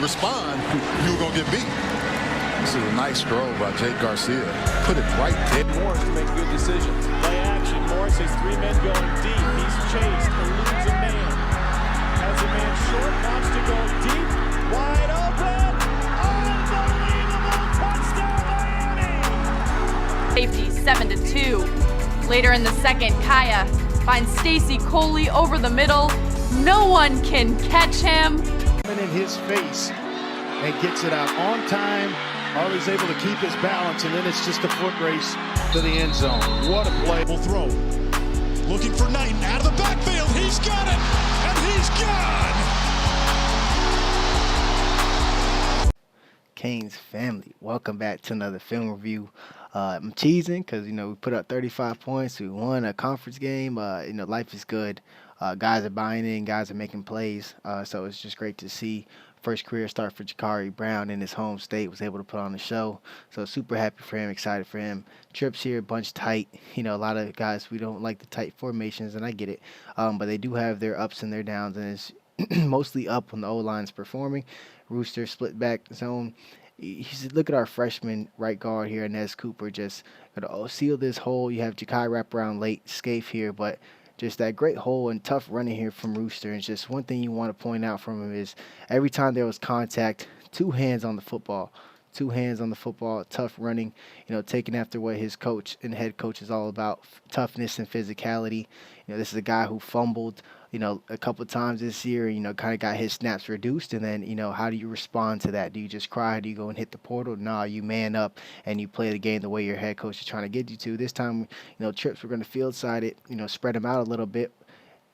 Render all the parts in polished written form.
respond, you were going to get beat. This is a nice throw by Jake Garcia. Put it right there. Morris to make good decisions. Play action. Morris has 3 men going deep. He's chased, eludes a man. Has a man short, wants to go deep. Wide open. Unbelievable touchdown, Safety 7-2. Later in the second, Kaya finds Stacy Coley over the middle. No one can catch him. In his face and gets it out on time. Always able to keep his balance, and then it's just a foot race to the end zone. What a play. Will throw. Looking for Knighton out of the backfield. He's got it, and he's gone. Canes family, welcome back to another film review. I'm teasing because, we put up 35 points. We won a conference game. Life is good. Guys are buying in. Guys are making plays. So it's just great to see. First career start for Jakari Brown in his home state, was able to put on the show. So super happy for him, excited for him. Trips here, bunch tight. A lot of guys, we don't like the tight formations, and I get it. But they do have their ups and their downs, and it's mostly up when the O-line's performing. Rooster split back zone. Look at our freshman right guard here, Inez Cooper, just going to seal this hole. You have Jakai wrap around late, Scaife here, but just that great hole and tough running here from Rooster. And just one thing you want to point out from him is every time there was contact, 2 hands on the football. 2 hands on the football, tough running, taking after what his coach and head coach is all about, toughness and physicality. This is a guy who fumbled, a couple times this year, kind of got his snaps reduced. And then, how do you respond to that? Do you just cry? Do you go and hit the portal? Nah, you man up and you play the game the way your head coach is trying to get you to. This time, Trips, we're going to field side it, spread them out a little bit.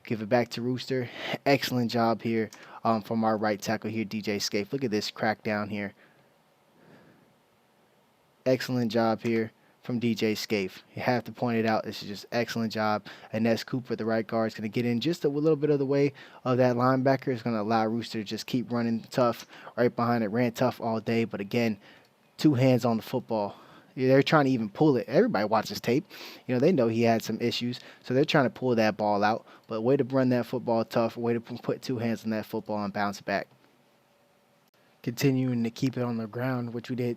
Give it back to Rooster. Excellent job here from our right tackle here, DJ Scaife. Look at this crack down here. Excellent job here from DJ Scaife. You have to point it out. This is just excellent job. Inez Cooper, the right guard, is going to get in just a little bit of the way of that linebacker. It's going to allow Rooster to just keep running tough right behind it. Ran tough all day, but again, 2 hands on the football. They're trying to even pull it. Everybody watches tape. They know he had some issues, so they're trying to pull that ball out. But way to run that football tough. Way to put 2 hands on that football and bounce back. Continuing to keep it on the ground, which we did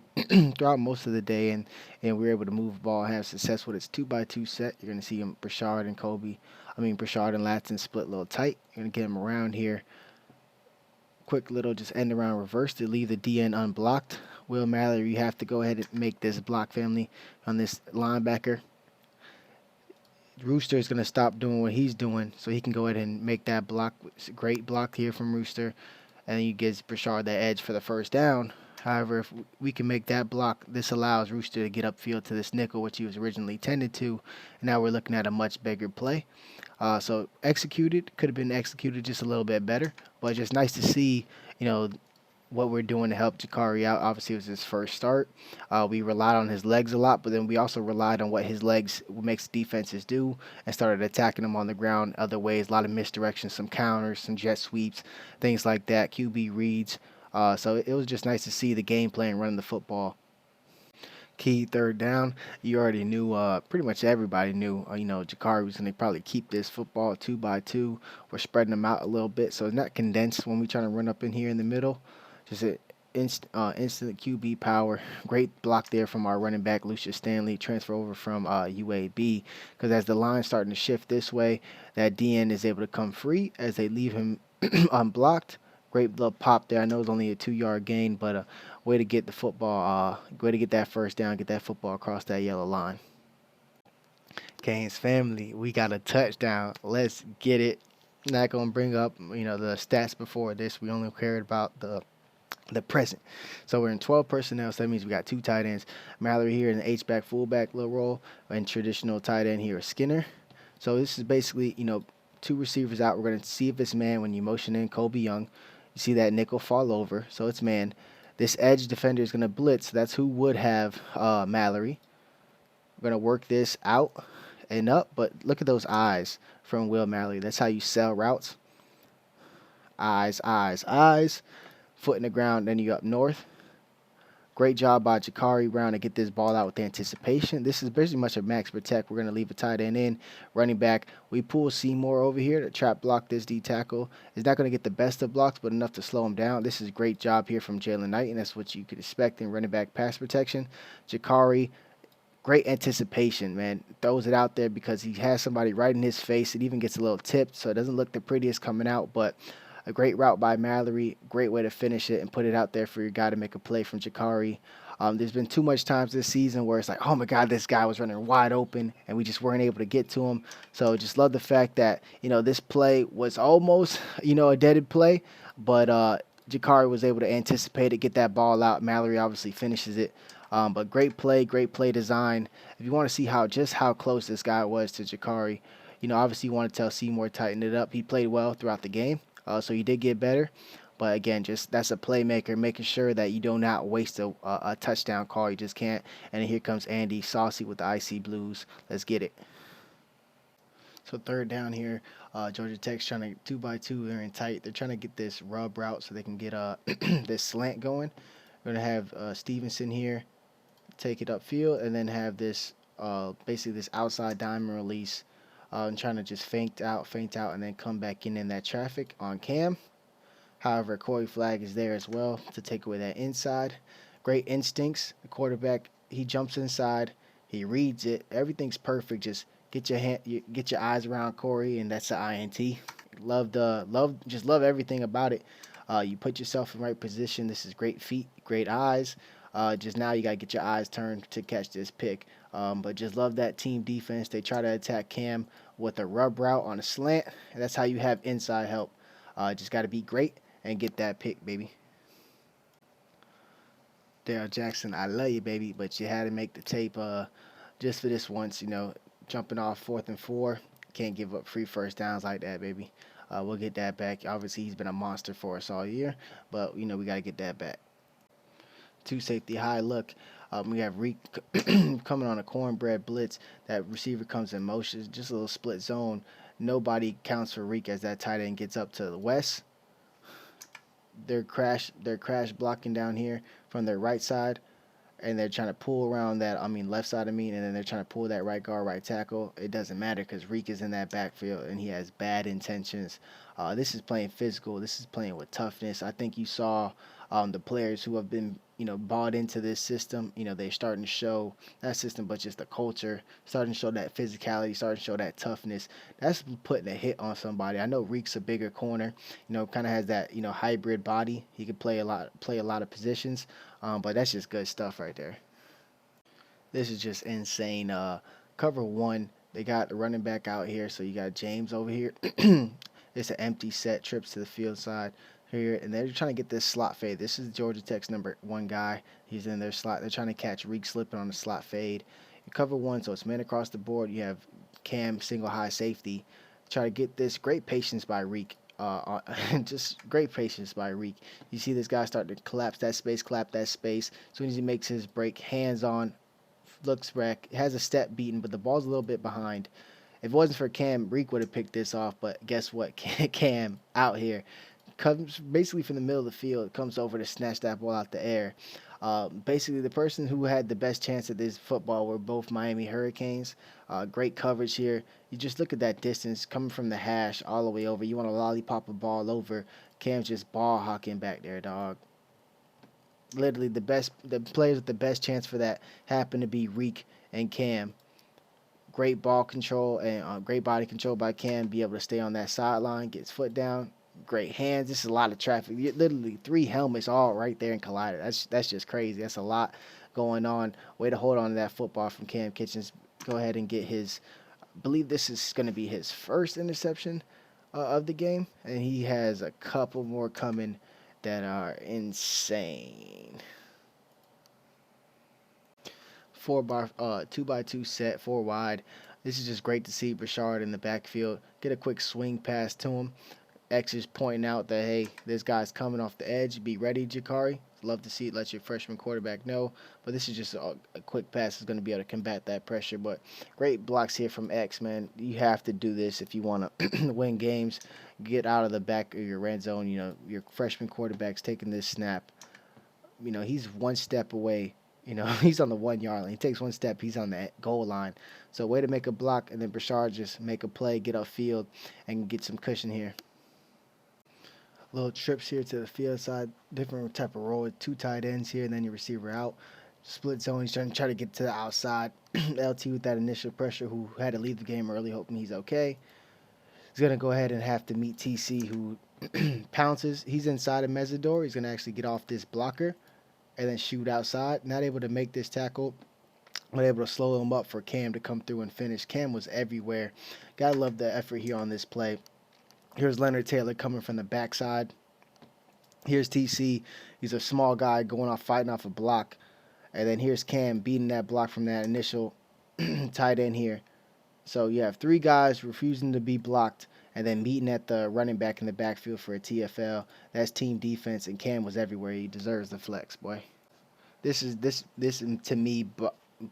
throughout most of the day, and we were able to move the ball, have success with its 2x2 set. You're going to see him, Brashard and Latson split a little tight. You're going to get him around here. Quick little just end around reverse to leave the DN unblocked. Will Mallory, you have to go ahead and make this block family on this linebacker. Rooster is going to stop doing what he's doing so he can go ahead and make that block. Great block here from Rooster. And he gives Brashard that edge for the first down. However, if we can make that block, this allows Rooster to get upfield to this nickel, which he was originally tended to. And now we're looking at a much bigger play. So executed, could have been executed just a little bit better. But just nice to see, what we're doing to help Jakari out. Obviously, it was his first start. We relied on his legs a lot, but then we also relied on what his legs makes defenses do and started attacking him on the ground other ways. A lot of misdirections, some counters, some jet sweeps, things like that, QB reads. So it was just nice to see the game plan running the football. Key third down. You already knew, pretty much everybody knew, Jakari was going to probably keep this football 2x2. We're spreading them out a little bit, so it's not condensed when we try to run up in here in the middle. Just an instant QB power. Great block there from our running back, Lucius Stanley. Transfer over from UAB. Because as the line's starting to shift this way, that DN is able to come free as they leave him unblocked. Great little pop there. I know it's only a 2-yard gain, but way to get the football, way to get that first down, get that football across that yellow line. Canes family, we got a touchdown. Let's get it. Not going to bring up, the stats before this. We only cared about the present. So we're in 12 personnel, so that means we got 2 tight ends. Mallory here in the H-back, fullback little role, and traditional tight end here is Skinner. So this is basically, 2 receivers out. We're going to see if it's man when you motion in Kobe Young. You see that nickel fall over, so it's man. This edge defender is going to blitz. That's who would have Mallory. We're going to work this out and up, but look at those eyes from Will Mallory. That's how you sell routes. Eyes, eyes, eyes. Foot in the ground, then you up north. Great job by Jakari Brown to get this ball out with anticipation. This is pretty much a max protect. We're going to leave a tight end in. Running back, we pull Seymour over here to trap block this D tackle. He's not going to get the best of blocks, but enough to slow him down. This is a great job here from Jalen Knight, and that's what you could expect in running back pass protection. Jakari, great anticipation, man. Throws it out there because he has somebody right in his face. It even gets a little tipped, so it doesn't look the prettiest coming out, but a great route by Mallory. Great way to finish it and put it out there for your guy to make a play from Jakari. There's been too much times this season where it's like, oh my God, this guy was running wide open and we just weren't able to get to him. So just love the fact that, this play was almost, a deaded play, but Jakari was able to anticipate it, get that ball out. Mallory obviously finishes it. But great play design. If you want to see how close this guy was to Jakari, obviously you want to tell Seymour tighten it up. He played well throughout the game. So he did get better, but again, that's a playmaker, making sure that you do not waste a touchdown call. You just can't. And then here comes Andy Saucy with the IC Blues. Let's get it. So third down here, Georgia Tech's trying to 2x2. They're in tight. They're trying to get this rub route so they can get this slant going. We're gonna have Stevenson here take it upfield, and then have this basically this outside diamond release. And trying to just feint out, and then come back in that traffic on Cam. However, Corey Flagg is there as well to take away that inside. Great instincts. The quarterback, he jumps inside, he reads it. Everything's perfect. Just get your eyes around Corey, and that's the INT. Love everything about it. You put yourself in the right position. This is great feet, great eyes. Just now you got to get your eyes turned to catch this pick. But just love that team defense. They try to attack Cam with a rub route on a slant. And that's how you have inside help. Just got to be great and get that pick, baby. Darrell Jackson, I love you, baby, but you had to make the tape just for this once, jumping off 4th and 4. Can't give up free first downs like that, baby. We'll get that back. Obviously, he's been a monster for us all year, but, we got to get that back. 2 safety high look. We have Reek coming on a cornbread blitz. That receiver comes in motion. Just a little split zone. Nobody counts for Reek as that tight end gets up to the west. They're crash blocking down here from their right side, and they're trying to pull around left side and then they're trying to pull that right guard, right tackle. It doesn't matter because Reek is in that backfield and he has bad intentions. This is playing physical. This is playing with toughness. I think you saw the players who have been bought into this system. They're starting to show that system, but just the culture, starting to show that physicality, starting to show that toughness. That's putting a hit on somebody. I know Reek's a bigger corner, kind of has that, hybrid body. He could play a lot of positions, but that's just good stuff right there. This is just insane. Cover 1, they got the running back out here, so you got James over here. It's an empty set, trips to the field side here, and they're trying to get this slot fade. This is Georgia Tech's number 1 guy. He's in their slot. They're trying to catch Reek slipping on the slot fade. You cover 1, so it's men across the board. You have Cam single high safety. Try to get this. Great patience by Reek. Just great patience by Reek. You see this guy start to collapse that space, clap that space. As soon as he makes his break, hands on, looks back, has a step beaten, but the ball's a little bit behind. If it wasn't for Cam, Reek would have picked this off, but guess what? Cam out here comes basically from the middle of the field, comes over to snatch that ball out the air. Basically, the person who had the best chance at this football were both Miami Hurricanes. Great coverage here. You just look at that distance coming from the hash all the way over. You want to lollipop a ball over. Cam's just ball hawking back there, dog. Literally, the players with the best chance for that happen to be Reek and Cam. Great ball control and great body control by Cam. Be able to stay on that sideline, get his foot down. Great hands. This is a lot of traffic. Literally 3 helmets all right there in collider. That's just crazy. That's a lot going on. Way to hold on to that football from Cam Kitchens. Go ahead and get his, I believe this is going to be his first interception of the game, and he has a couple more coming that are insane. 2x2 set, 4 wide. This is just great to see Brashard in the backfield. Get a quick swing pass to him. X is pointing out that, hey, this guy's coming off the edge. Be ready, Jakari. Love to see it. Let your freshman quarterback know. But this is just a quick pass that's going to be able to combat that pressure. But great blocks here from X, man. You have to do this if you want to win games. Get out of the back of your red zone. Your freshman quarterback's taking this snap. he's one step away. He's on the 1 yard line. He takes one step, he's on the goal line. So way to make a block, and then Brashard just make a play, get upfield, and get some cushion here. Little trips here to the field side, different type of roll with 2 tight ends here, and then your receiver out. Split zone, he's trying to get to the outside. LT with that initial pressure, who had to leave the game early, hoping he's okay. He's going to go ahead and have to meet TC, who pounces. He's inside of Mesidor. He's going to actually get off this blocker and then shoot outside. Not able to make this tackle, but able to slow him up for Cam to come through and finish. Cam was everywhere. Gotta love the effort here on this play. Here's Leonard Taylor coming from the backside. Here's TC. He's a small guy going off, fighting off a block. And then here's Cam beating that block from that initial tight end here. So you have 3 guys refusing to be blocked and then meeting at the running back in the backfield for a TFL. That's team defense, and Cam was everywhere. He deserves the flex, boy. This to me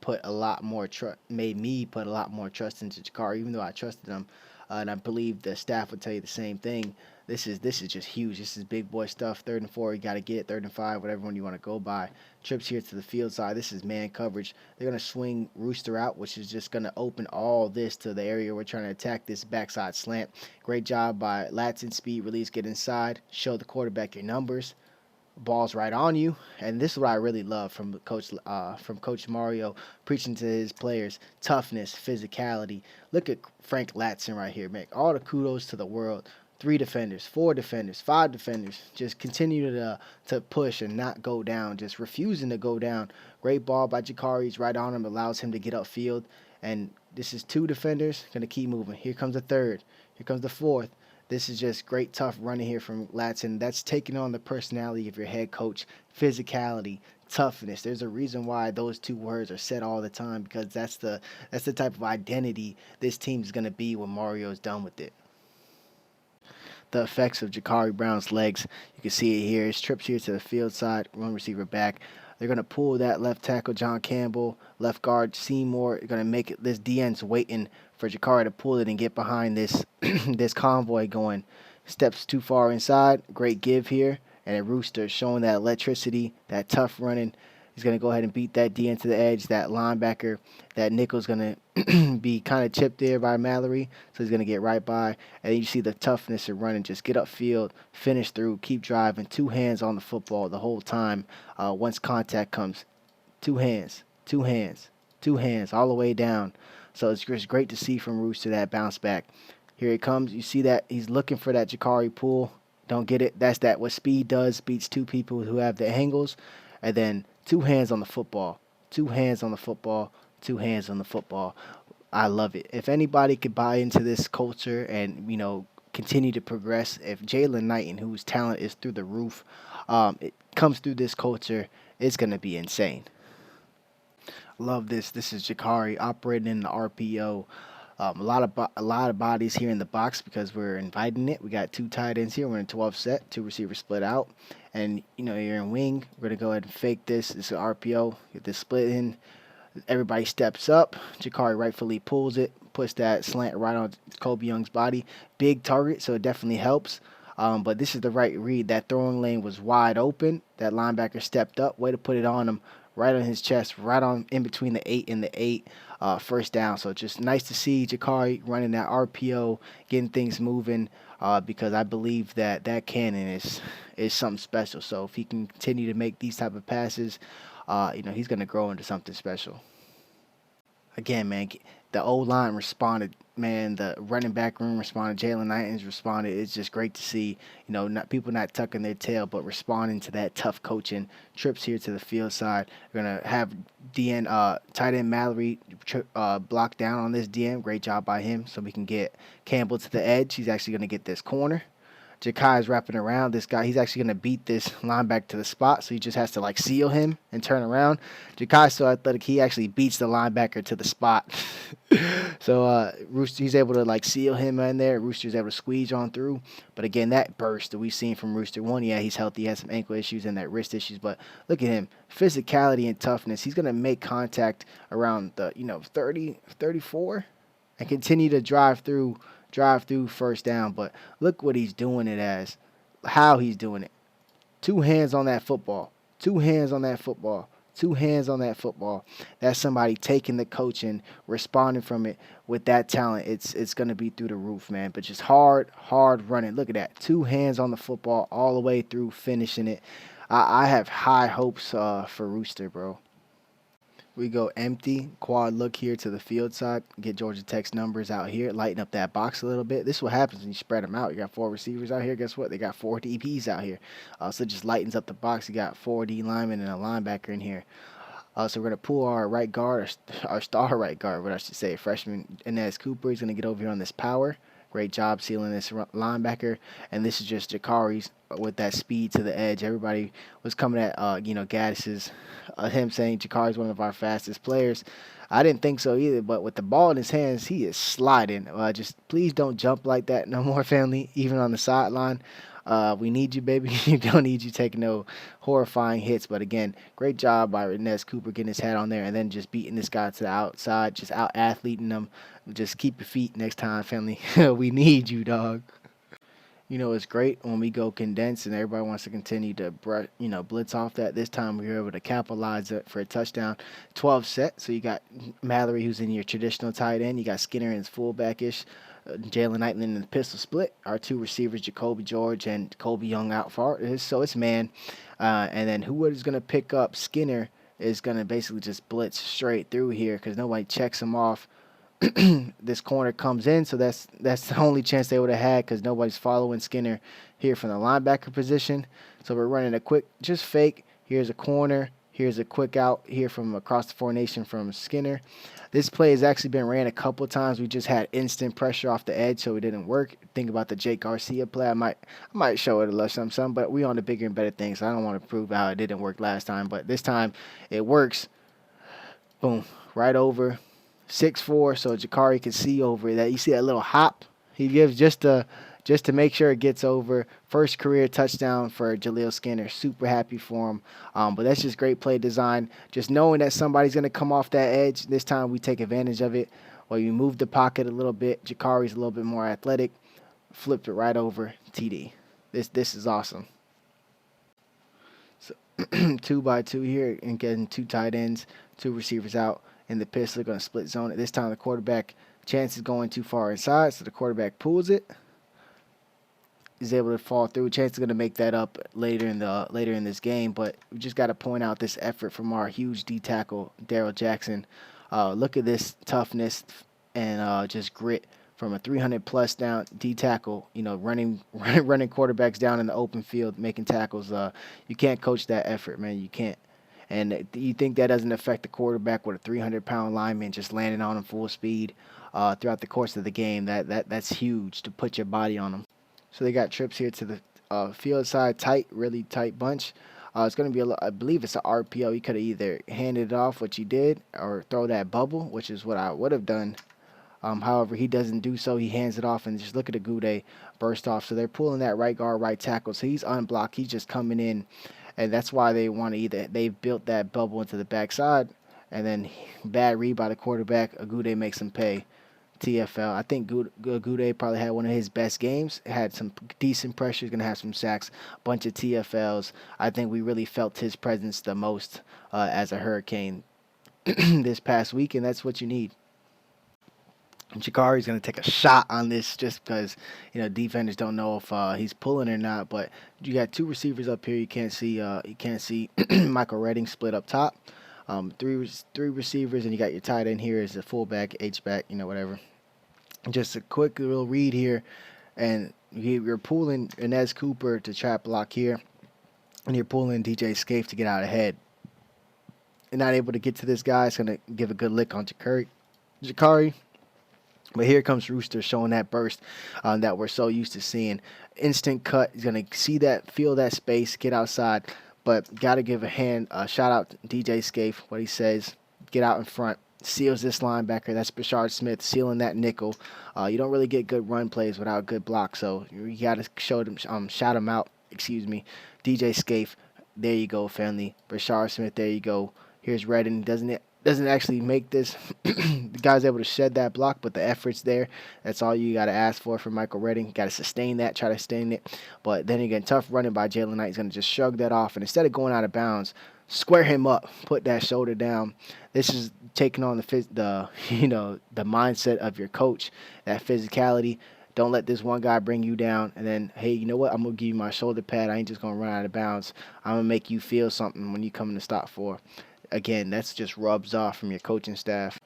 put a lot more made me put a lot more trust into Jakari, even though I trusted him, and I believe the staff would tell you the same thing. This is just huge. This is big boy stuff. 3rd and 4, you got to get it. 3rd and 5, whatever one you want to go by. Trips here to the field side. This is man coverage. They're going to swing Rooster out, which is just going to open all this to the area we're trying to attack, this backside slant. Great job by Latson. Speed release, get inside, show the quarterback your numbers. Ball's right on you, and this is what I really love from Coach Mario, preaching to his players: toughness, physicality. Look at Frank Latson right here, man. All the kudos to the world. 3 defenders, 4 defenders, 5 defenders. Just continue to push and not go down, just refusing to go down. Great ball by Jakari. He's right on him, allows him to get upfield. And this is 2 defenders, going to keep moving. Here comes the 3rd. Here comes the 4th. This is just great, tough running here from Latson. That's taking on the personality of your head coach, physicality, toughness. There's a reason why those 2 words are said all the time, because that's the type of identity this team is going to be when Mario's done with it. The effects of Jakari Brown's legs, you can see it here. His trips here to the field side, one receiver back. They're going to pull that left tackle, John Campbell, left guard, Seymour. They're going to make it, this DN's waiting for Jakari to pull it and get behind this this convoy going. Steps too far inside. Great give here. And a Rooster showing that electricity, that tough running. He's going to go ahead and beat that DN to the edge. That linebacker, that nickel's going to be kind of chipped there by Mallory. So he's going to get right by. And then you see the toughness of running. Just get upfield, finish through, keep driving. 2 hands on the football the whole time. Once contact comes, 2 hands, 2 hands, 2 hands all the way down. So it's just great to see from Rooster that bounce back. Here it comes. You see that he's looking for that Jakari pull. Don't get it. That's what speed does. Beats 2 people who have the angles. And then 2 hands on the football. 2 hands on the football. 2 hands on the football. I love it. If anybody could buy into this culture and, continue to progress, if Jalen Knighton, whose talent is through the roof, it comes through this culture, it's going to be insane. Love this. This is Jakari operating in the RPO. A lot of bodies here in the box because we're inviting it. We got 2 tight ends here. We're in 12 set, 2 receivers split out. And, you're in wing. We're going to go ahead and fake this. This is an RPO. Get this split in. Everybody steps up. Jakari rightfully pulls it. Puts that slant right on Kobe Young's body. Big target, so it definitely helps. But this is the right read. That throwing lane was wide open. That linebacker stepped up. Way to put it on him. Right on his chest. Right on in between the 8 and the 8. First down. So just nice to see Jakari running that RPO, getting things moving, because I believe that cannon is something special. So if he can continue to make these type of passes, he's going to grow into something special. Again, man, the O-line responded. Man, the running back room responded. Jalen Knighton's responded. It's just great to see, people not tucking their tail, but responding to that tough coaching. Trips here to the field side. We're going to have tight end Mallory block down on this DN. Great job by him. So we can get Campbell to the edge. He's actually going to get this corner. Jakai is wrapping around this guy. He's actually going to beat this linebacker to the spot, so he just has to seal him and turn around. Jakai's so athletic, he actually beats the linebacker to the spot. So Rooster, he's able to seal him in there. Rooster's able to squeeze on through. But again, that burst that we've seen from Rooster, one, yeah, he's healthy. He has some ankle issues and that wrist issues, but look at him. Physicality and toughness. He's going to make contact around the 30, 34 and continue to drive through first down. But look what he's doing it as, how he's doing it. 2 hands on that football. 2 hands on that football. 2 hands on that football. That's somebody taking the coaching, responding from it with that talent. It's going to be through the roof, man. But just hard running. Look at that. 2 hands on the football all the way through, finishing it. I have high hopes for Rooster, bro. We go empty, quad look here to the field side, get Georgia Tech's numbers out here, lighten up that box a little bit. This is what happens when you spread them out. You got 4 receivers out here. Guess what? They got 4 DBs out here. So it just lightens up the box. You got 4 D linemen and a linebacker in here. So we're going to pull our right guard, our star right guard, what I should say, freshman Inez Cooper. He's going to get over here on this power. Great job sealing this linebacker. And this is just Jakari's with that speed to the edge. Everybody was coming at, Gaddis's, him saying Jakari's one of our fastest players. I didn't think so either, but with the ball in his hands, he is sliding. Just please don't jump like that no more, family, even on the sideline. We need you, baby. We don't need you taking no horrifying hits. But again, great job by Inez Cooper getting his head on there and then just beating this guy to the outside, just out-athleting him. Just keep your feet next time, family. We need you, dog. You know, it's great when we go condensed and everybody wants to continue to, blitz off that. This time we were able to capitalize it for a touchdown. 12 set. So you got Mallory, who's in your traditional tight end. You got Skinner in his fullback-ish. Jalen Knighton in the pistol split. Our 2 receivers, Jacoby George and Colby Young out far. So it's man. And then who is going to pick up Skinner is going to basically just blitz straight through here because nobody checks him off. This corner comes in, so that's the only chance they would have had because nobody's following Skinner here from the linebacker position. So we're running a quick, just fake. Here's a corner. Here's a quick out here from across the formation from Skinner. This play has actually been ran a couple times. We just had instant pressure off the edge, so it didn't work. Think about the Jake Garcia play. I might show it a little something, but we on the bigger and better things. So I don't want to prove how it didn't work last time, but this time it works. Boom, right over. 6'4", so Jakari can see over that. You see that little hop he gives just to make sure it gets over. First career touchdown for Jaleel Skinner. Super happy for him. But that's just great play design. Just knowing that somebody's going to come off that edge. This time we take advantage of it. Well, you move the pocket a little bit. Jakari's a little bit more athletic. Flipped it right over. TD. This is awesome. So 2x2 here and getting 2 tight ends, 2 receivers out. In the pistol, they're going to split zone it. This time the quarterback chance is going too far inside, so the quarterback pulls it. Is able to fall through. Chance is going to make that up later in this game, but we just got to point out this effort from our huge D tackle, Daryl Jackson. Look at this toughness and just grit from a 300+ down D tackle. Running quarterbacks down in the open field, making tackles. You can't coach that effort, man. You can't. And you think that doesn't affect the quarterback with a 300-pound lineman just landing on him full speed throughout the course of the game? That's huge to put your body on them. So they got trips here to the field side, tight, really tight bunch. It's going to be, I believe it's an RPO. You could have either handed it off, which you did, or throw that bubble, which is what I would have done. However, he doesn't do so. He hands it off, and just look at the Goudet burst off. So they're pulling that right guard, right tackle. So he's unblocked. He's just coming in. And that's why they want to they've built that bubble into the backside, and then bad read by the quarterback. Agude makes him pay. TFL. I think Agude probably had one of his best games. Had some decent pressure. He's going to have some sacks, bunch of TFLs. I think we really felt his presence the most as a Hurricane this past week, and that's what you need. Jakari's going to take a shot on this just because, defenders don't know if he's pulling or not. But you got 2 receivers up here. You can't see Michael Redding split up top. Three receivers, and you got your tight end here as a fullback, H-back, whatever. Just a quick little read here, and you're pulling Inez Cooper to trap block here, and you're pulling DJ Scaife to get out ahead. You're not able to get to this guy. It's going to give a good lick on Jakari. But here comes Rooster showing that burst that we're so used to seeing. Instant cut. He's going to see that, feel that space, get outside. But got to give a shout out to DJ Scaife, what he says. Get out in front. Seals this linebacker. That's Bashard Smith sealing that nickel. You don't really get good run plays without good blocks. So you got to shout him out. DJ Scaife. There you go, family. Bashard Smith, there you go. Here's Redden. Doesn't it? doesn't actually make this. The guy's able to shed that block, but the effort's there. That's all you got to ask for from Michael Redding. Got to sustain that, try to sustain it. But then again, tough running by Jalen Knight. He's going to just shrug that off. And instead of going out of bounds, square him up, put that shoulder down. This is taking on the mindset of your coach, that physicality. Don't let this one guy bring you down. And then, hey, you know what? I'm going to give you my shoulder pad. I ain't just going to run out of bounds. I'm going to make you feel something when you come in the stop for. Again, that's just rubs off from your coaching staff.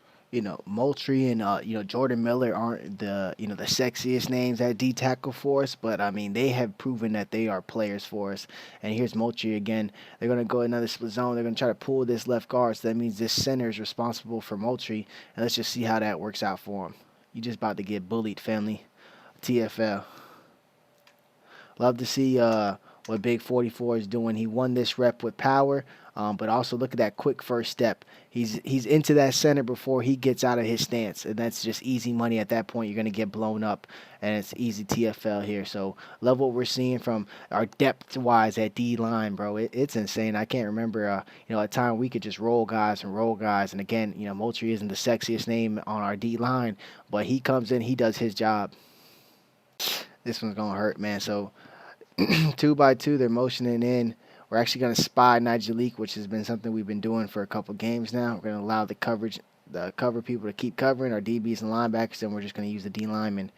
Moultrie and Jordan Miller aren't the sexiest names at D tackle for us, but I mean they have proven that they are players for us. And here's Moultrie again. They're gonna go another split zone. They're gonna try to pull this left guard. So that means this center is responsible for Moultrie, and let's just see how that works out for him. You just about to get bullied, family. TFL. Love to see what Big 44 is doing. He won this rep with power, but also look at that quick first step. He's into that center before he gets out of his stance, and that's just easy money at that point. You're going to get blown up, and it's easy TFL here. So love what we're seeing from our depth-wise at D-line, bro. It's insane. I can't remember, a time we could just roll guys. And again, Moultrie isn't the sexiest name on our D-line, but he comes in, he does his job. This one's going to hurt, man. So 2 by 2, they're motioning in. We're actually going to spy Nigelique, which has been something we've been doing for a couple games now. We're going to allow the cover people to keep covering our DBs and linebackers, and we're just going to use the D linemen.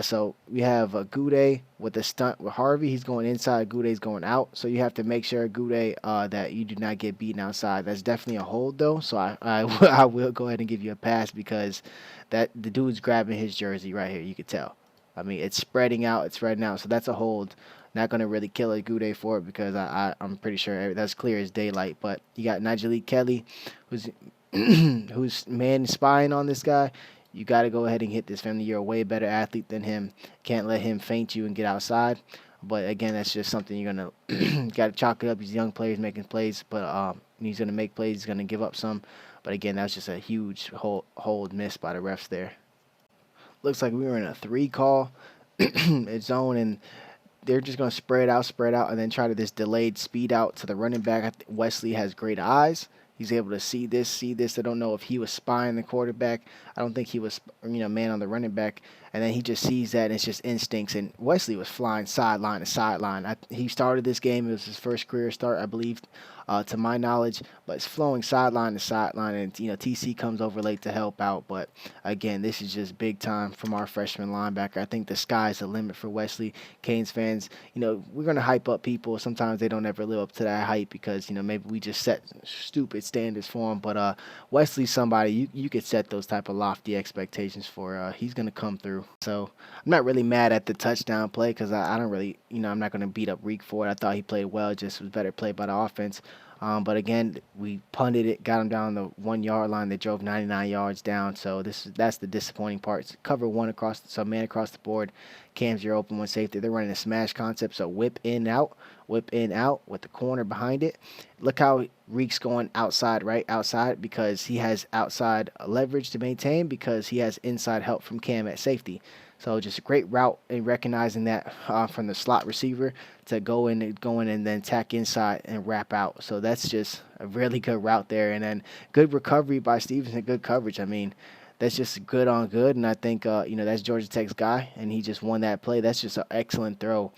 So we have Goudet with a stunt with Harvey. He's going inside. Goudet's going out. So you have to make sure, Goudet, that you do not get beaten outside. That's definitely a hold, though. So I will go ahead and give you a pass because the dude's grabbing his jersey right here. You could tell. I mean, it's spreading out. So that's a hold. Not going to really kill a Goudet for it because I'm pretty sure that's clear as daylight. But you got Nigelique Kelly, who's man spying on this guy. You got to go ahead and hit this, family. You're a way better athlete than him. Can't let him feint you and get outside. But, again, that's just something you're going to got to chalk it up. These young players making plays, but he's going to make plays. He's going to give up some. But, again, that's just a huge hold miss by the refs there. Looks like we were in a 3 call zone, and they're just going to spread out, and then try to this delayed speed out to the running back. I think Wesley has great eyes. He's able to see this. I don't know if he was spying the quarterback. I don't think he was, man on the running back. And then he just sees that, and it's just instincts. And Wesley was flying sideline to sideline. He started this game. It was his first career start, I believe, to my knowledge. But it's flowing sideline to sideline, and, TC comes over late to help out. But, again, this is just big time from our freshman linebacker. I think the sky's the limit for Wesley. Canes fans, we're going to hype up people. Sometimes they don't ever live up to that hype because, maybe we just set stupid standards for him. But Wesley's somebody you could set those type of lofty expectations for. He's going to come through. So I'm not really mad at the touchdown play because I don't really, I'm not going to beat up Reek for it. I thought he played well, just was better played by the offense. But again, we punted it, got him down the 1 yard line. They drove 99 yards down. So that's the disappointing part. It's cover one man across the board. Cams, you're open one safety. They're running a smash concept. So whip in out with the corner behind it. Look how Reek's going outside, right? Outside because he has outside leverage to maintain because he has inside help from Cam at safety. So just a great route in recognizing that from the slot receiver to go in and then tack inside and wrap out. So that's just a really good route there. And then good recovery by Stevenson, good coverage. I mean, that's just good on good. And I think, that's Georgia Tech's guy, and he just won that play. That's just an excellent throw.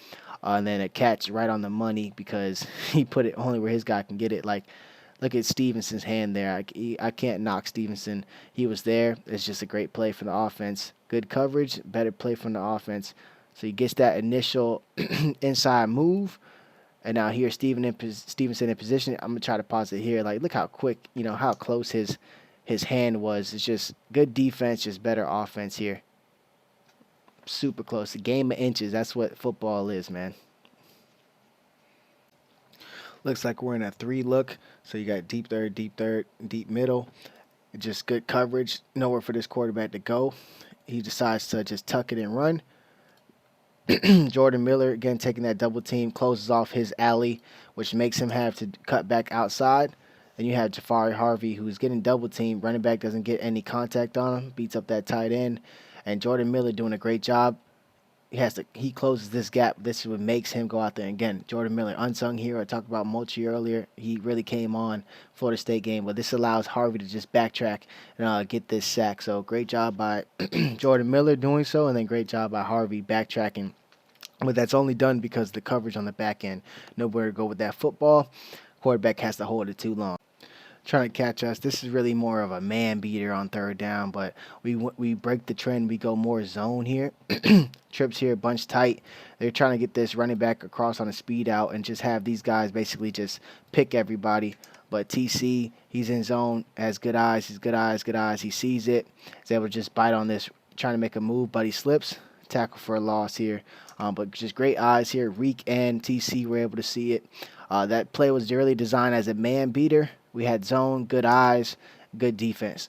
And then a catch right on the money because he put it only where his guy can get it. Like, look at Stevenson's hand there. I can't knock Stevenson. He was there. It's just a great play from the offense. Good coverage, better play from the offense. So he gets that initial inside move. And now here's Stevenson in position. I'm going to try to pause it here. Like, look how quick, how close his hand was. It's just good defense, just better offense here. Super close. A game of inches. That's what football is, man. Looks like we're in a 3 look. So you got deep third, deep middle. Just good coverage. Nowhere for this quarterback to go. He decides to just tuck it and run. Jordan Miller, again, taking that double team, closes off his alley, which makes him have to cut back outside. Then you have Jafari Harvey, who's getting double teamed. Running back doesn't get any contact on him. Beats up that tight end. And Jordan Miller doing a great job he closes this gap. This is what makes him go out there. And again, Jordan Miller, unsung hero. I talked about Mulchi earlier. He really came on Florida State game, but this allows Harvey to just backtrack and get this sack. So great job by Jordan Miller doing so, and then great job by Harvey backtracking. But that's only done because of the coverage on the back end. Nowhere to go with that football. Quarterback has to hold it too long. Trying to catch us. This is really more of a man beater on third down, but we break the trend. We go more zone here. Trips here, bunch tight. They're trying to get this running back across on a speed out and just have these guys basically just pick everybody. But TC, he's in zone, has good eyes. He's good eyes. He sees it. He's able to just bite on this, trying to make a move, but he slips. Tackle for a loss here. But just great eyes here. Reek and TC were able to see it. That play was really designed as a man beater. We had zone, good eyes, good defense.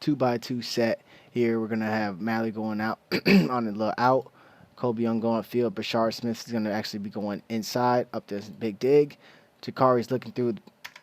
2x2 set here. We're going to have Malley going out on a little out. Kobe Young going field. Bashard Smith is going to actually be going inside up this big dig. Jakari's looking through.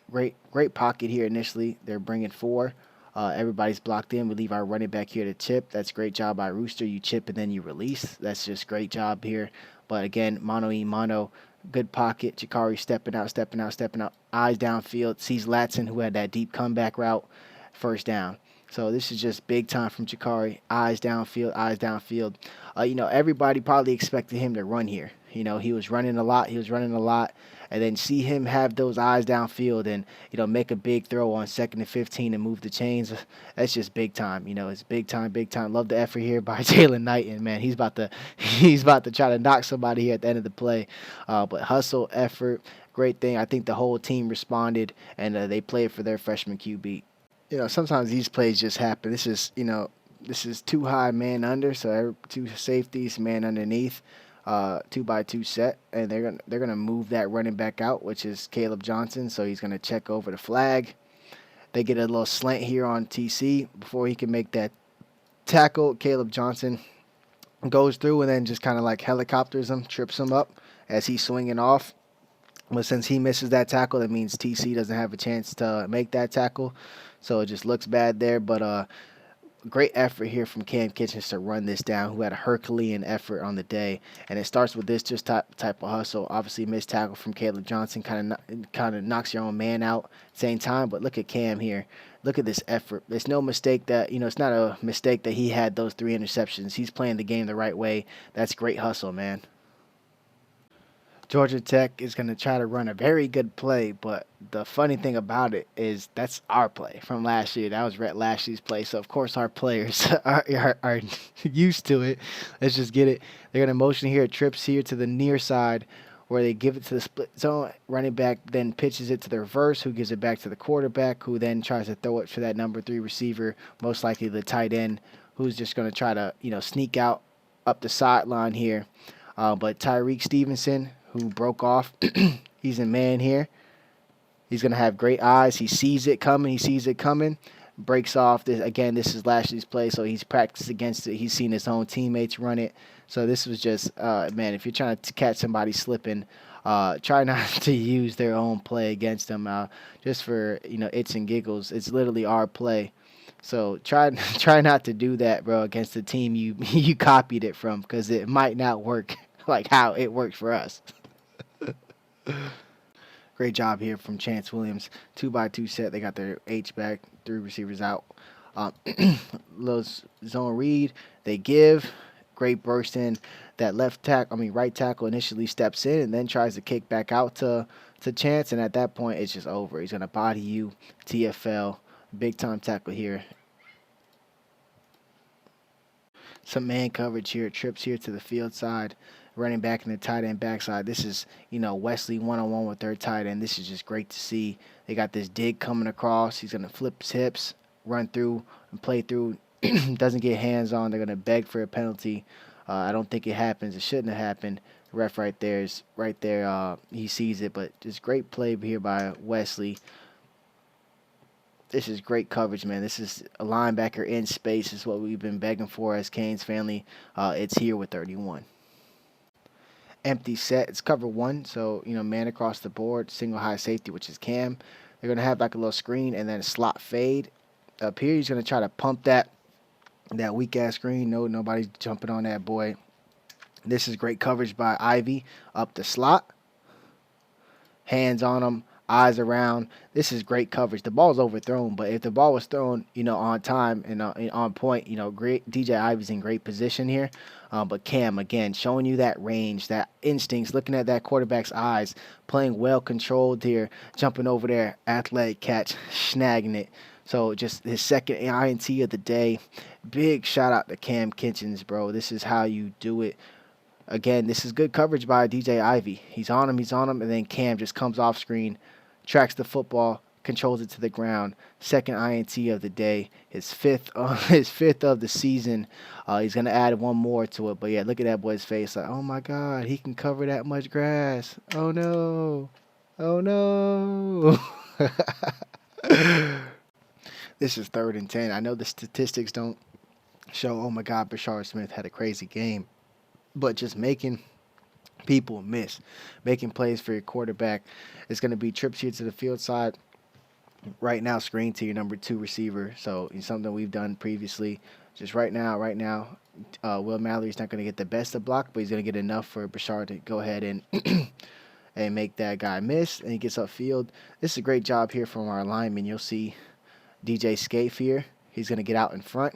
Great pocket here initially. They're bringing 4. Everybody's blocked in. We leave our running back here to chip. That's a great job by Rooster. You chip and then you release. That's just great job here. But again, mono. Good pocket. Jakari stepping out. Eyes downfield. Sees Latson, who had that deep comeback route. First down. So this is just big time from Jakari. Eyes downfield. Everybody probably expected him to run here. He was running a lot. And then see him have those eyes downfield and, make a big throw on 2nd and 15 and move the chains. That's just big time. It's big time. Love the effort here by Jalen Knight. And, man, he's about to try to knock somebody here at the end of the play. But hustle, effort, great thing. I think the whole team responded, and they played for their freshman QB. Sometimes these plays just happen. This is too high man under, so 2 safeties, man underneath. 2x2 set, and they're gonna move that running back out, which is Caleb Johnson. So he's gonna check over the flag. They get a little slant here on TC before he can make that tackle. Caleb Johnson goes through and then just kind of like helicopters him, trips him up as he's swinging off. But since he misses that tackle, that means TC doesn't have a chance to make that tackle. So it just looks bad there, but great effort here from Cam Kitchens to run this down, who had a Herculean effort on the day. And it starts with this just type of hustle. Obviously, missed tackle from Caleb Johnson kind of knocks your own man out at the same time. But look at Cam here. Look at this effort. It's no mistake that, it's not a mistake that he had those 3 interceptions. He's playing the game the right way. That's great hustle, man. Georgia Tech is going to try to run a very good play, but the funny thing about it is that's our play from last year. That was Rhett Lashley's play, so of course our players are used to it. Let's just get it. They're going to motion here, trips here to the near side where they give it to the split zone. Running back then pitches it to the reverse, who gives it back to the quarterback, who then tries to throw it for that number 3 receiver, most likely the tight end, who's just going to try to sneak out up the sideline here. But Tyreek Stevenson, who broke off, he's in man here. He's going to have great eyes. He sees it coming. Breaks off. This is Lashley's play, so he's practiced against it. He's seen his own teammates run it. So this was just, if you're trying to catch somebody slipping, try not to use their own play against them just for, its and giggles. It's literally our play. So try not to do that, bro, against the team you copied it from, because it might not work like how it worked for us. Great job here from Chance Williams. 2x2 set. They got their H back, 3 receivers out. Little zone read. They give. Great burst in. That right tackle initially steps in and then tries to kick back out to Chance. And at that point, it's just over. He's going to body you. TFL. Big time tackle here. Some man coverage here. Trips here to the field side. Running back in the tight end backside. This is, Wesley one-on-one with their tight end. This is just great to see. They got this dig coming across. He's going to flip his hips, run through, and play through. Doesn't get hands on. They're going to beg for a penalty. I don't think it happens. It shouldn't have happened. The ref right there. He sees it, but just great play here by Wesley. This is great coverage, man. This is a linebacker in space. This is what we've been begging for as Canes family. It's here with 31. Empty set. It's cover 1, so man across the board, single high safety, which is Cam. They're gonna have like a little screen and then a slot fade up here. He's gonna try to pump that That weak ass screen. No, nobody's jumping on that boy. This is great coverage by Ivy up the slot. Hands on him, eyes around. This is great coverage. The ball's overthrown, but if the ball was thrown, on time and on point, great. DJ Ivy's in great position here. But Cam, again, showing you that range, that instincts, looking at that quarterback's eyes, playing well controlled here, jumping over there, athletic catch, snagging it. So just his second INT of the day. Big shout out to Cam Kitchens, bro. This is how you do it. Again, this is good coverage by DJ Ivy. He's on him, and then Cam just comes off screen, tracks the football, controls it to the ground. Second INT of the day, his fifth of the season. He's gonna add one more to it, but yeah, look at that boy's face. Like, oh my God, he can cover that much grass. Oh no, oh no. This is 3rd and 10. I know the statistics don't show, oh my God, Brashard Smith had a crazy game. But just making people miss, making plays for your quarterback. It's going to be trips here to the field side. Right now, screen to your number 2 receiver. So it's something we've done previously. Just right now, Will Mallory's not going to get the best of block, but he's going to get enough for Brashard to go ahead and and make that guy miss, and he gets upfield. This is a great job here from our lineman. You'll see DJ Scaife here. He's going to get out in front.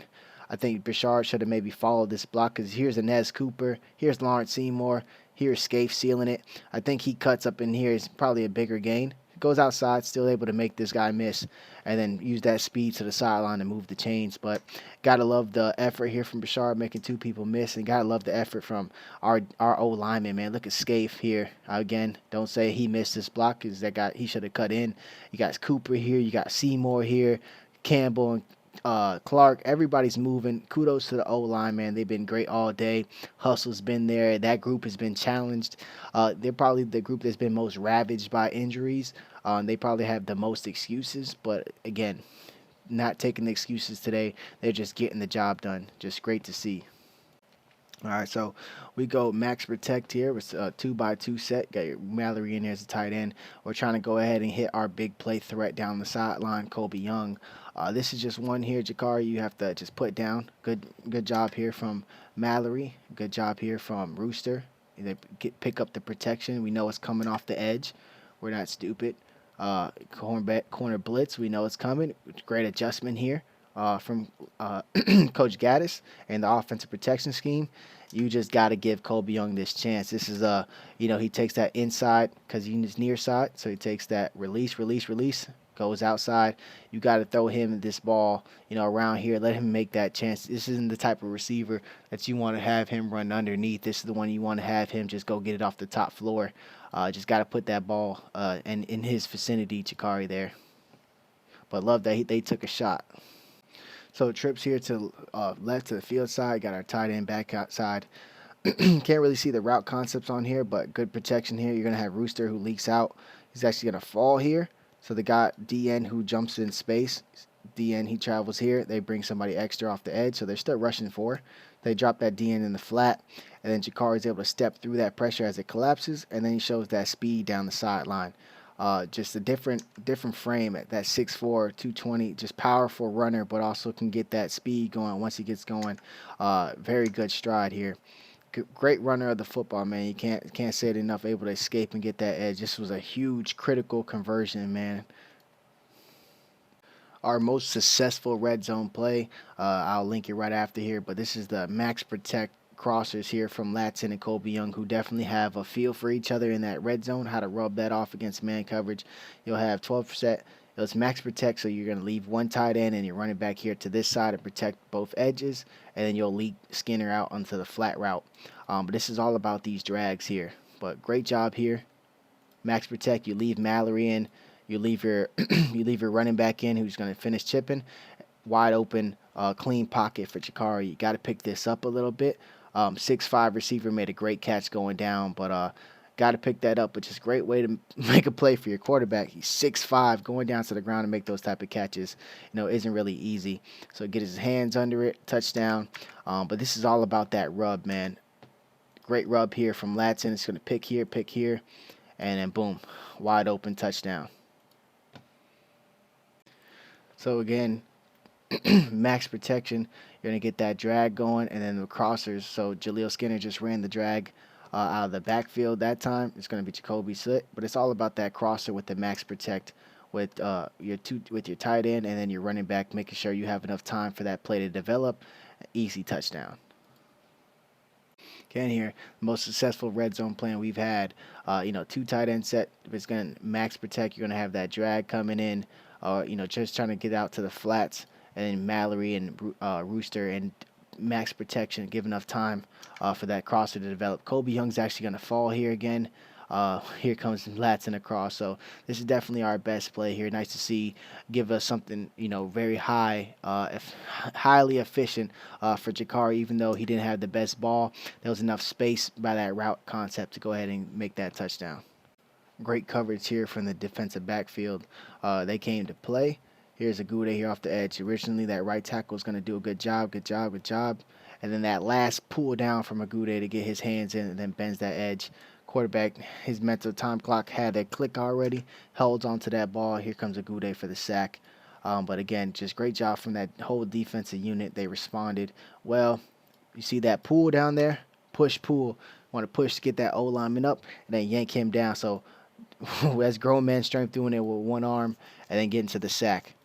I think Brashard should have maybe followed this block because here's Inez Cooper, here's Lawrence Seymour, here's Scaife sealing it. I think he cuts up in here. It's probably a bigger gain. Goes outside, still able to make this guy miss, and then use that speed to the sideline and move the chains. But gotta love the effort here from Brashard, making 2 people miss, and gotta love the effort from our O lineman, man. Look at Scaife here. Again, don't say he missed this block because that guy, he should have cut in. You got Cooper here, you got Seymour here, Campbell and Clark. Everybody's moving. Kudos to the O-line, man. They've been great all day. Hustle's been there. That group has been challenged. They're probably the group that's been most ravaged by injuries. They probably have the most excuses, but again, not taking the excuses today. They're just getting the job done. Just great to see. All right, so we go max protect here. It's a 2x2 set. Got your Mallory in there as a tight end. We're trying to go ahead and hit our big play threat down the sideline, Kobe Young. This is just one here, Jakari. You have to just put down. Good job here from Mallory. Good job here from Rooster. They pick up the protection. We know it's coming off the edge. We're not stupid. Corner blitz. We know it's coming. Great adjustment here. From Coach Gaddis and the offensive protection scheme. You just got to give Kobe Young this chance. This is he takes that inside because he's near side, so he takes that release, goes outside. You got to throw him this ball, around here. Let him make that chance. This isn't the type of receiver that you want to have him run underneath. This is the one you want to have him just go get it off the top floor. Just got to put that ball in his vicinity, Chikari there. But love that they took a shot. So trips here to left to the field side. Got our tight end back outside. Can't really see the route concepts on here, but good protection here. You're going to have Rooster who leaks out. He's actually going to fall here. So they got DN who jumps in space. DN, he travels here. They bring somebody extra off the edge, so they're still rushing 4. They drop that DN in the flat, and then Jakari's able to step through that pressure as it collapses, and then he shows that speed down the sideline. Just a different frame at that 6'4", 220, just powerful runner, but also can get that speed going once he gets going. Very good stride here. Great runner of the football, man. You can't say it enough. Able to escape and get that edge. This was a huge critical conversion, man. Our most successful red zone play. I'll link it right after here, but this is the max protect crossers here from Latson and Kobe Young, who definitely have a feel for each other in that red zone, how to rub that off against man coverage. You'll have 12%. It's max protect, so you're going to leave one tight end and you're running back here to this side and protect both edges, and then you'll leak Skinner out onto the flat route. But this is all about these drags here. But great job here. Max protect, you leave Mallory in, you leave your running back in who's going to finish chipping. Wide open, clean pocket for Chikari. You got to pick this up a little bit. 6'5" receiver made a great catch going down, but got to pick that up, which is a great way to make a play for your quarterback. He's 6'5", going down to the ground and make those type of catches, isn't really easy. So get his hands under it, touchdown. But this is all about that rub, man. Great rub here from Latson. It's going to pick here, and then boom, wide open touchdown. So again, max protection. You're going to get that drag going, and then the crossers. So Jaleel Skinner just ran the drag out of the backfield that time. It's going to be Jacoby Slit, but it's all about that crosser with the max protect with your tight end and then your running back, making sure you have enough time for that play to develop. Easy touchdown. Again here, the most successful red zone plan we've had. 2 tight end set. If it's going to max protect, you're going to have that drag coming in. Just trying to get out to the flats, and then Mallory and Rooster and max protection, give enough time for that crosser to develop. Kobe Young's actually going to fall here again. Here comes Latson across. So this is definitely our best play here. Nice to see. Give us something, very high, highly efficient for Jakari, even though he didn't have the best ball. There was enough space by that route concept to go ahead and make that touchdown. Great coverage here from the defensive backfield. They came to play. Here's a Goudet here off the edge. Originally, that right tackle was going to do a good job. And then that last pull down from a Goudet to get his hands in and then bends that edge. Quarterback, his mental time clock had that click already, holds onto that ball. Here comes a Goudet for the sack. But again, just great job from that whole defensive unit. They responded well. You see that pull down there? Push, pull. Want to push to get that O lineman up and then yank him down. So that's grown man strength doing it with one arm and then getting to the sack.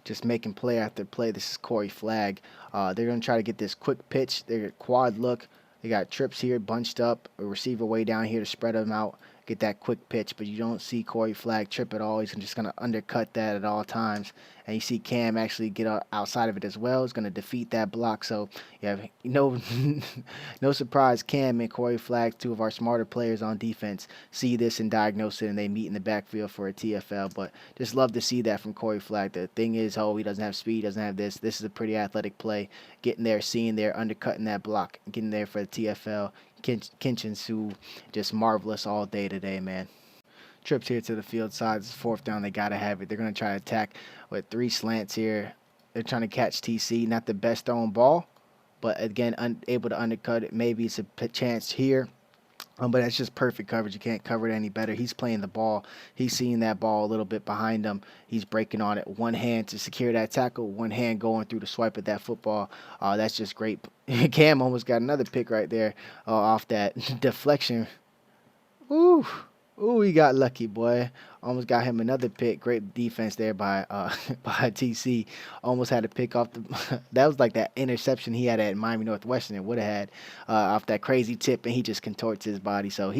Just making play after play. This is Corey Flagg. They're going to try to get this quick pitch. They're quad look. They got trips here bunched up, a receiver way down here to spread them out, get that quick pitch, but you don't see Corey Flagg trip at all. He's just going to undercut that at all times. And you see Cam actually get outside of it as well. He's going to defeat that block. So you have no surprise, Cam and Corey Flagg, 2 of our smarter players on defense, see this and diagnose it, and they meet in the backfield for a TFL. But just love to see that from Corey Flagg. The thing is, he doesn't have speed, doesn't have this. This is a pretty athletic play. Getting there, seeing there, undercutting that block, getting there for the TFL. Kinchins, who just marvelous all day today, man. Trips here to the field side. It's 4th down. They got to have it. They're going to try to attack with 3 slants here. They're trying to catch TC. Not the best thrown ball, but again, able to undercut it. Maybe it's a chance here. But that's just perfect coverage. You can't cover it any better. He's playing the ball. He's seeing that ball a little bit behind him. He's breaking on it. One hand to secure that tackle. One hand going through to swipe at that football. That's just great. Cam almost got another pick right there off that deflection. Ooh, he got lucky, boy. Almost got him another pick. Great defense there by TC. Almost had to pick off the. That was like that interception he had at Miami Northwestern. It would have had off that crazy tip, and he just contorts his body. So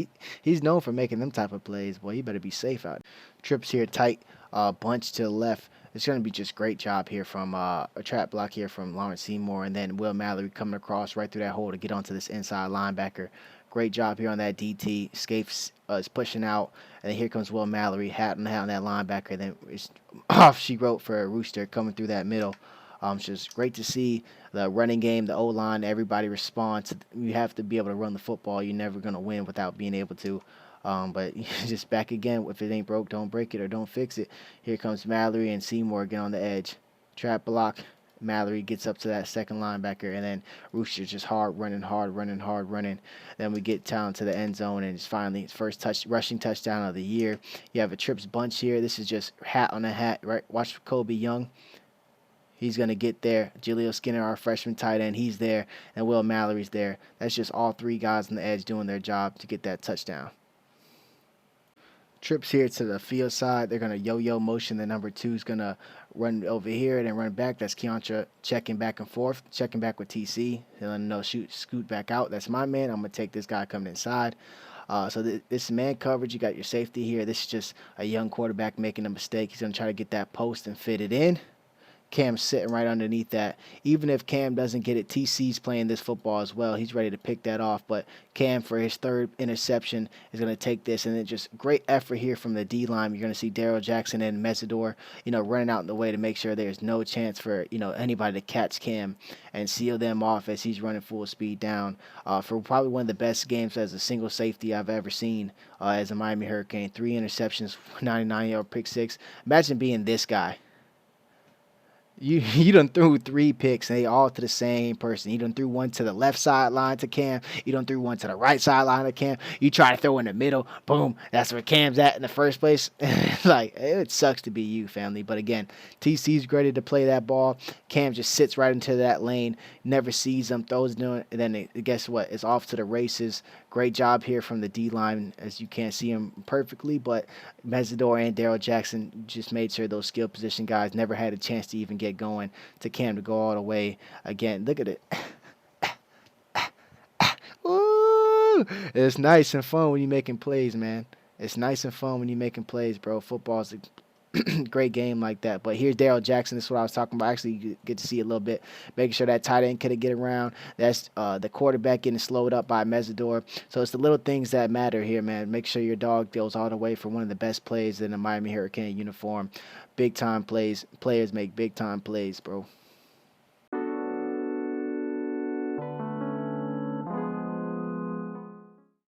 he's known for making them type of plays. Boy, he better be safe out. Trips here tight, bunch to the left. It's going to be just great job here from a trap block here from Lawrence Seymour, and then Will Mallory coming across right through that hole to get onto this inside linebacker. Great job here on that DT. Scapes is pushing out, and then here comes Will Mallory, hat on that linebacker. Then it's off she wrote for a Rooster coming through that middle. It's just great to see the running game, the O-line, everybody responds. You have to be able to run the football. You're never going to win without being able to. But just back again, if it ain't broke, don't break it or don't fix it. Here comes Mallory and Seymour again on the edge. Trap block. Mallory gets up to that second linebacker, and then Rooster's just hard running. Then we get down to the end zone, and it's finally his first rushing touchdown of the year. You have a trips bunch here. This is just hat on a hat, right? Watch Kobe Young. He's going to get there. Jaleel Skinner, our freshman tight end, he's there, and Will Mallory's there. That's just all 3 guys on the edge doing their job to get that touchdown. Trips here to the field side. They're going to yo-yo motion. The number 2 is going to run over here and then run back. That's Keontra checking back and forth, checking back with TC. He'll know, scoot back out. That's my man. I'm going to take this guy coming inside. So this is man coverage. You got your safety here. This is just a young quarterback making a mistake. He's going to try to get that post and fit it in. Cam's sitting right underneath that. Even if Cam doesn't get it, TC's playing this football as well. He's ready to pick that off. But Cam, for his 3rd interception, is going to take this. And then just great effort here from the D-line. You're going to see Darryl Jackson and Mesidor, running out in the way to make sure there's no chance for, anybody to catch Cam and seal them off as he's running full speed down. For probably one of the best games as a single safety I've ever seen as a Miami Hurricane. 3 interceptions, 99-yard pick 6. Imagine being this guy. You done threw 3 picks, and they all to the same person. You done threw one to the left sideline to Cam. You done threw one to the right sideline to Cam. You try to throw in the middle. Boom. That's where Cam's at in the first place. Like, it sucks to be you, family. But again, TC's ready to play that ball. Cam just sits right into that lane, never sees them, throws it, and then guess what? It's off to the races. Great job here from the D-line, as you can't see him perfectly, but Mesidor and Daryl Jackson just made sure those skill position guys never had a chance to even get going, to Cam to go all the way. Again, look at it. Woo! It's nice and fun when you're making plays, man. It's nice and fun when you're making plays, bro. Football's a great game like that. But here's Daryl Jackson. This is what I was talking about. Actually, you get to see a little bit. Making sure that tight end couldn't get around. That's the quarterback getting slowed up by Mesidor. So it's the little things that matter here, man. Make sure your dog goes all the way for one of the best plays in the Miami Hurricane uniform. Big time plays. Players make big time plays, bro.